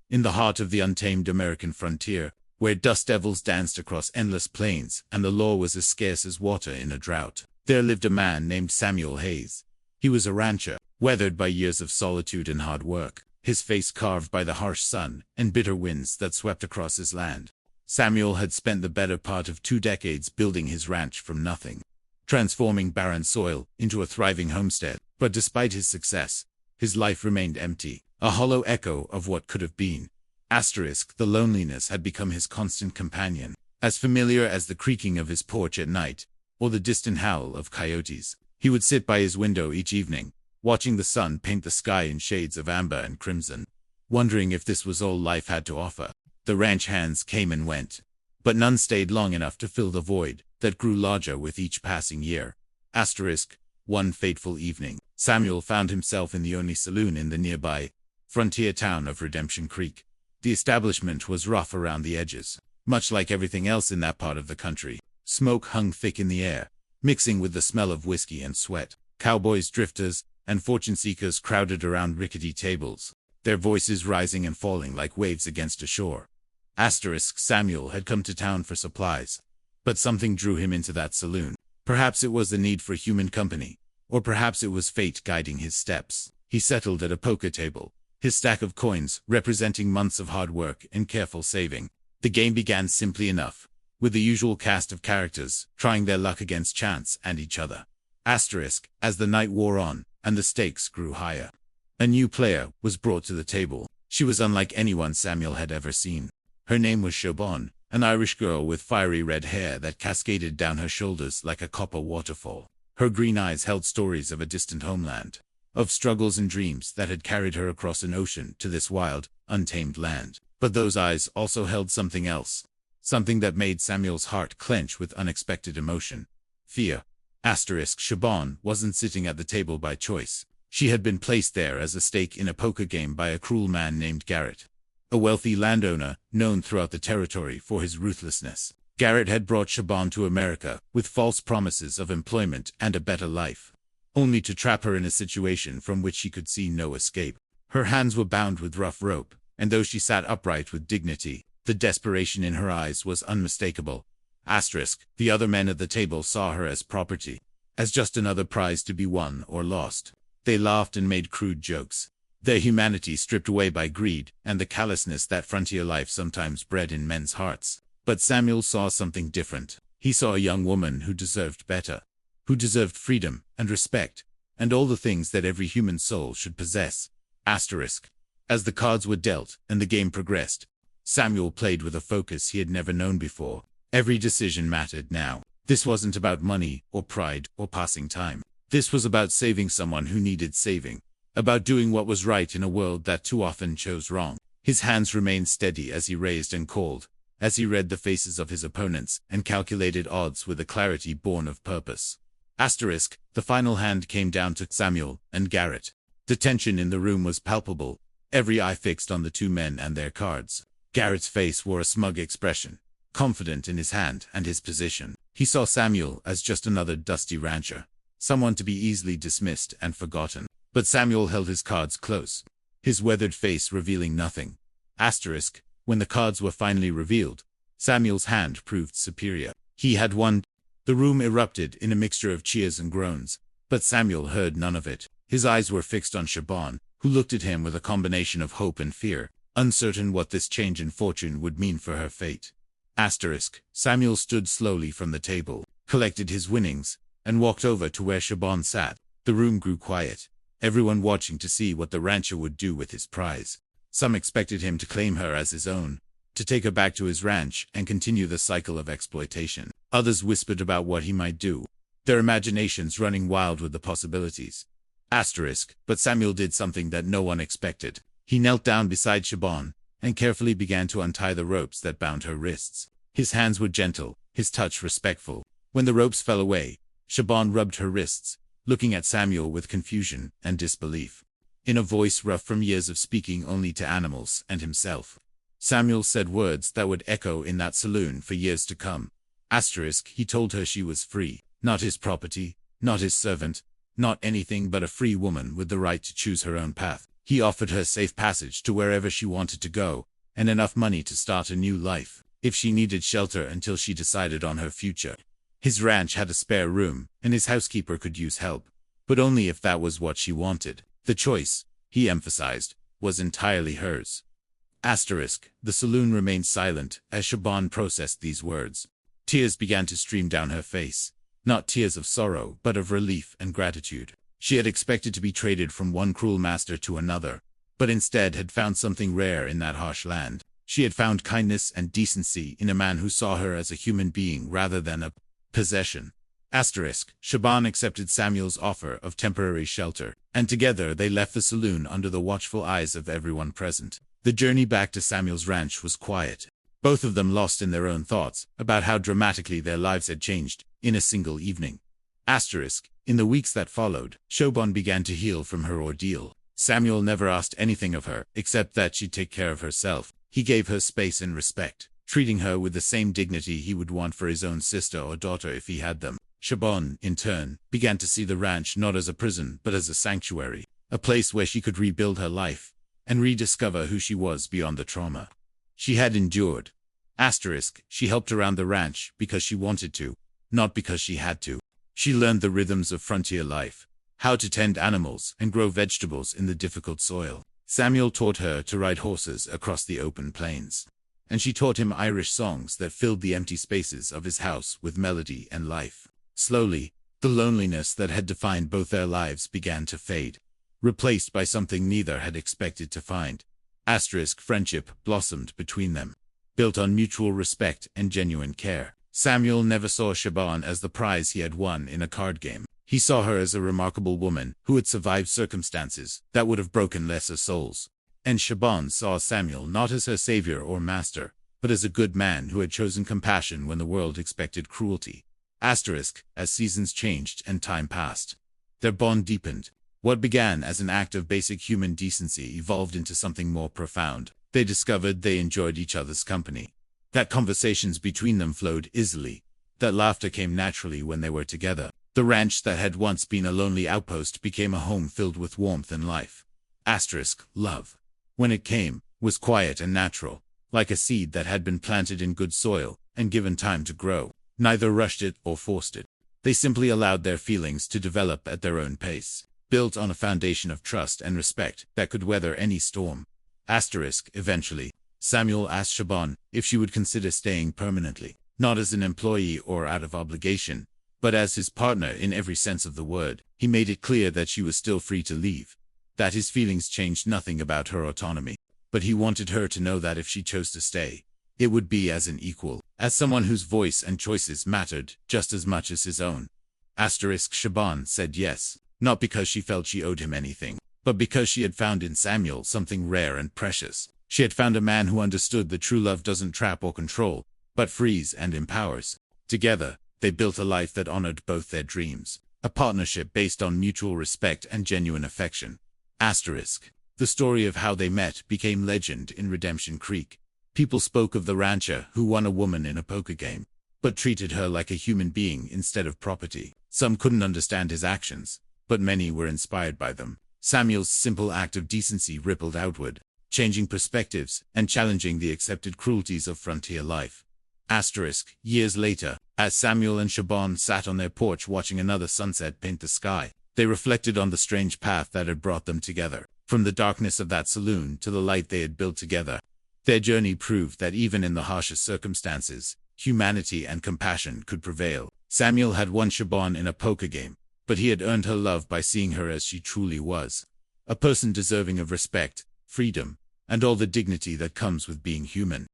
in the heart of the untamed American frontier, where dust devils danced across endless plains and the law was as scarce as water in a drought, there lived a man named Samuel Hayes. He was a rancher, weathered by years of solitude and hard work, his face carved by the harsh sun and bitter winds that swept across his land. Samuel had spent the better part of 2 decades building his ranch from nothing, transforming barren soil into a thriving homestead. But despite his success, his life remained empty, a hollow echo of what could have been. The loneliness had become his constant companion, as familiar as the creaking of his porch at night, or the distant howl of coyotes. He would sit by his window each evening, watching the sun paint the sky in shades of amber and crimson, wondering if this was all life had to offer. The ranch hands came and went, but none stayed long enough to fill the void that grew larger with each passing year. One fateful evening, Samuel found himself in the only saloon in the nearby frontier town of Redemption Creek. The establishment was rough around the edges, much like everything else in that part of the country. Smoke hung thick in the air, mixing with the smell of whiskey and sweat. Cowboys, drifters, and fortune seekers crowded around rickety tables, their voices rising and falling like waves against a shore. Samuel had come to town for supplies, but something drew him into that saloon. Perhaps it was the need for human company, or perhaps it was fate guiding his steps. He settled at a poker table, his stack of coins representing months of hard work and careful saving. The game began simply enough, with the usual cast of characters trying their luck against chance and each other. As the night wore on and the stakes grew higher, a new player was brought to the table. She was unlike anyone Samuel had ever seen. Her name was Siobhan, an Irish girl with fiery red hair that cascaded down her shoulders like a copper waterfall. Her green eyes held stories of a distant homeland, of struggles and dreams that had carried her across an ocean to this wild, untamed land. But those eyes also held something else, something that made Samuel's heart clench with unexpected emotion. Fear. Siobhan wasn't sitting at the table by choice. She had been placed there as a stake in a poker game by a cruel man named Garrett, a wealthy landowner known throughout the territory for his ruthlessness. Garrett had brought Siobhan to America with false promises of employment and a better life, only to trap her in a situation from which she could see no escape. Her hands were bound with rough rope, and though she sat upright with dignity, the desperation in her eyes was unmistakable. The other men at the table saw her as property, as just another prize to be won or lost. They laughed and made crude jokes, their humanity stripped away by greed and the callousness that frontier life sometimes bred in men's hearts. But Samuel saw something different. He saw a young woman who deserved better, who deserved freedom and respect, and all the things that every human soul should possess. As the cards were dealt and the game progressed, Samuel played with a focus he had never known before. Every decision mattered now. This wasn't about money or pride or passing time. This was about saving someone who needed saving, about doing what was right in a world that too often chose wrong. His hands remained steady as he raised and called, as he read the faces of his opponents and calculated odds with a clarity born of purpose. The final hand came down to Samuel and Garrett. The tension in the room was palpable, every eye fixed on the two men and their cards. Garrett's face wore a smug expression, confident in his hand and his position. He saw Samuel as just another dusty rancher, someone to be easily dismissed and forgotten. But Samuel held his cards close, his weathered face revealing nothing. When the cards were finally revealed, Samuel's hand proved superior. He had won. The room erupted in a mixture of cheers and groans, but Samuel heard none of it. His eyes were fixed on Siobhan, who looked at him with a combination of hope and fear, uncertain what this change in fortune would mean for her fate. Samuel stood slowly from the table, collected his winnings, and walked over to where Siobhan sat. The room grew quiet, everyone watching to see what the rancher would do with his prize. Some expected him to claim her as his own, to take her back to his ranch and continue the cycle of exploitation. Others whispered about what he might do, their imaginations running wild with the possibilities. But Samuel did something that no one expected. He knelt down beside Siobhan and carefully began to untie the ropes that bound her wrists. His hands were gentle, his touch respectful. When the ropes fell away, Siobhan rubbed her wrists, looking at Samuel with confusion and disbelief. In a voice rough from years of speaking only to animals and himself, Samuel said words that would echo in that saloon for years to come. He told her she was free, not his property, not his servant, not anything but a free woman with the right to choose her own path. He offered her safe passage to wherever she wanted to go, and enough money to start a new life, if she needed shelter until she decided on her future. His ranch had a spare room, and his housekeeper could use help, but only if that was what she wanted. The choice, he emphasized, was entirely hers. The saloon remained silent as Shaban processed these words. Tears began to stream down her face. Not tears of sorrow, but of relief and gratitude. She had expected to be traded from one cruel master to another, but instead had found something rare in that harsh land. She had found kindness and decency in a man who saw her as a human being rather than a possession. Shaban accepted Samuel's offer of temporary shelter, and together they left the saloon under the watchful eyes of everyone present. The journey back to Samuel's ranch was quiet. Both of them lost in their own thoughts about how dramatically their lives had changed in a single evening. In the weeks that followed, Shaban began to heal from her ordeal. Samuel never asked anything of her, except that she'd take care of herself. He gave her space and respect, treating her with the same dignity he would want for his own sister or daughter if he had them. Shaban, in turn, began to see the ranch not as a prison but as a sanctuary, a place where she could rebuild her life and rediscover who she was beyond the trauma she had endured. She helped around the ranch because she wanted to, not because she had to. She learned the rhythms of frontier life, how to tend animals and grow vegetables in the difficult soil. Samuel taught her to ride horses across the open plains, and she taught him Irish songs that filled the empty spaces of his house with melody and life. Slowly, the loneliness that had defined both their lives began to fade, replaced by something neither had expected to find. Friendship blossomed between them, built on mutual respect and genuine care. Samuel never saw Shaban as the prize he had won in a card game. He saw her as a remarkable woman who had survived circumstances that would have broken lesser souls. And Shaban saw Samuel not as her savior or master, but as a good man who had chosen compassion when the world expected cruelty. As seasons changed and time passed, their bond deepened. What began as an act of basic human decency evolved into something more profound. They discovered they enjoyed each other's company, that conversations between them flowed easily, that laughter came naturally when they were together. The ranch that had once been a lonely outpost became a home filled with warmth and life. Love, when it came, was quiet and natural, like a seed that had been planted in good soil and given time to grow. Neither rushed it or forced it. They simply allowed their feelings to develop at their own pace, built on a foundation of trust and respect that could weather any storm. Eventually, Samuel asked Shaban if she would consider staying permanently, not as an employee or out of obligation, but as his partner in every sense of the word. He made it clear that she was still free to leave, that his feelings changed nothing about her autonomy, but he wanted her to know that if she chose to stay, it would be as an equal, as someone whose voice and choices mattered just as much as his own. Shaban said yes, not because she felt she owed him anything, but because she had found in Samuel something rare and precious. She had found a man who understood that true love doesn't trap or control, but frees and empowers. Together, they built a life that honored both their dreams, a partnership based on mutual respect and genuine affection. The story of how they met became legend in Redemption Creek. People spoke of the rancher who won a woman in a poker game, but treated her like a human being instead of property. Some couldn't understand his actions, but many were inspired by them. Samuel's simple act of decency rippled outward, changing perspectives and challenging the accepted cruelties of frontier life. Years later, as Samuel and Shaban sat on their porch watching another sunset paint the sky, they reflected on the strange path that had brought them together. From the darkness of that saloon to the light they had built together, their journey proved that even in the harshest circumstances, humanity and compassion could prevail. Samuel had won Shaban in a poker game, but he had earned her love by seeing her as she truly was, a person deserving of respect, freedom, and all the dignity that comes with being human.